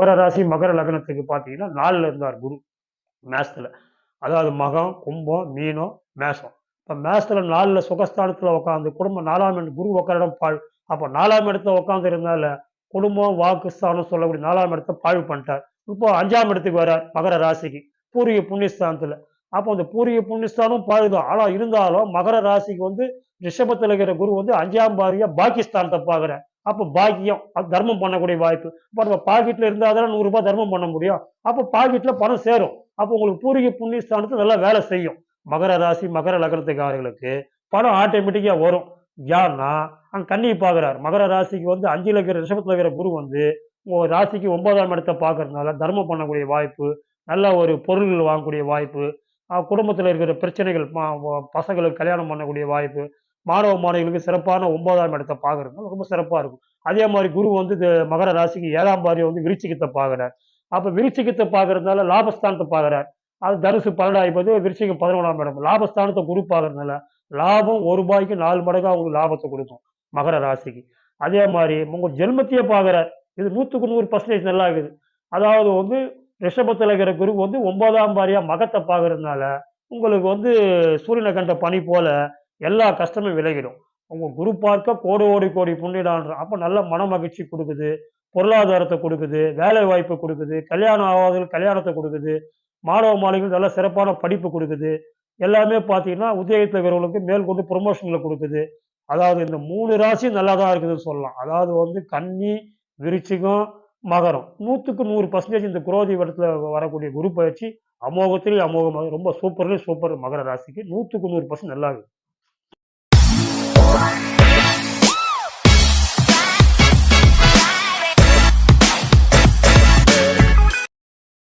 மகர ராசி, மகர லக்னத்துக்கு பார்த்தீங்கன்னா 4ல இருந்தார் குரு மேஷத்துல. அதாவது மகம், கும்பம், மீனம், மேஷம். இப்ப மேஷத்துல 4ல சுகஸ்தானத்துல உட்காந்து குடும்பம் 4ஆம் எண் குரு உட்கார இடம் பாழ். அப்ப 4ஆம் இடத்துல உட்கார்ந்து இருந்தால குடும்பம், வாக்குஸ்தானம் சொல்லக்கூடிய 4ஆம் இடத்த பாழ்வு பண்ணிட்டார். இப்போ 5ஆம் இடத்துக்கு வரார் மகர ராசிக்கு. பூர்வீக புண்ணியஸ்தானத்துல. அப்போ அந்த பூர்வீக புண்ணியஸ்தானம் பாழுதான். ஆனா இருந்தாலும் மகர ராசிக்கு வந்து ரிஷபத்துல இருக்கிற குரு வந்து 5ஆம் பாரியா பாக்கியஸ்தானத்தை பார்க்கிறார். அப்ப பாக்கியம் அது தர்மம் பண்ணக்கூடிய வாய்ப்பு. இப்ப நம்ம பாக்கெட்ல இருந்தா தானே ரூ. 100 தர்மம் பண்ண முடியும். அப்ப பாக்கெட்ல பணம் சேரும். அப்ப உங்களுக்கு பூர்வீக புண்ணியஸ்தானத்துல நல்லா வேலை செய்யும். மகர ராசி, மகர லக்னத்துக்காரர்களுக்கு பணம் ஆட்டோமேட்டிக்கா வரும். யாருன்னா, அங்க கன்னியை பார்க்கிறார். மகர ராசிக்கு வந்து 5ல இருக்கிற ரிஷபத்துல இருக்கிற குரு வந்து, உங்க ராசிக்கு 9ஆம் இடத்த பார்க்கறதுனால தர்மம் பண்ணக்கூடிய வாய்ப்பு, நல்ல ஒரு பொருள்கள் வாங்கக்கூடிய வாய்ப்பு, குடும்பத்துல இருக்கிற பிரச்சனைகள் பசங்களுக்கு கல்யாணம் பண்ணக்கூடிய வாய்ப்பு, மாணவ மாணவிகளுக்கு சிறப்பான 9ஆம் இடத்த பார்க்கறதுனால ரொம்ப சிறப்பா இருக்கும். அதே மாரி குரு வந்து மகர ராசிக்கு 7ஆம் பார்வையா வந்து விருச்சிகத்த பார்க்கிறார். அப்ப விருச்சிகத்த பார்க்கறதுனால லாபஸ்தானத்த பார்க்கிறார். அது தனுசு 12 விருச்சிகம் 11ஆம் இடம். லாபஸ்தானத்த குரு பார்க்கறதுனால, லாபம் ரூ. 1க்கு 4 மடங்கா உங்களுக்கு லாபத்த குடுக்கும். மகர ராசிக்கு. அதே மாரி உங்க ஜென்மத்தையே பார்க்கிறார். இது 100க்கு 100% நல்லா இருக்குது. அதாவது வந்து ரிஷபத்துல இருக்கிற குரு வந்து 9ஆம் பார்வையா மகத்த பார்க்கறதுனால, உங்களுக்கு வந்து சூரியன கண்ட பனி போல எல்லா கஷ்டமும் விலகிடும். உங்க குரு பார்க்க கோடோடி கோடி புண்ணியடான்றான். அப்ப நல்ல மனமகிழ்ச்சி குடுக்குது, பொருளாதாரத்த குடுக்குது, வேலை வாய்ப்பு குடுக்குது, கல்யாணம் ஆகாதவங்களுக்கு கல்யாணத்த குடுக்குது, மாணவ மாணவிகளுக்கு நல்ல சிறப்பான படிப்பு குடுக்குது. எல்லாமே பார்த்தீங்கன்னா, உத்தியோகத்துல இருக்கிறவங்களுக்கு மேற்கொண்டு புரமோஷன்கள குடுக்குது. அதாவது இந்த 3 ராசியும் நல்லா தான் இருக்குதுன்னு சொல்லலாம். அதாவது வந்து கன்னி, விருச்சிகம், மகரம். 100க்கு 100% இந்த குரோதி வருடத்துல வரக்கூடிய குரு பயிற்சி அமோகத்திலே அமோகமாக ரொம்ப சூப்பர்லயும் சூப்பர் மகர ராசிக்கு 100க்கு 100% நல்லா இருக்குது.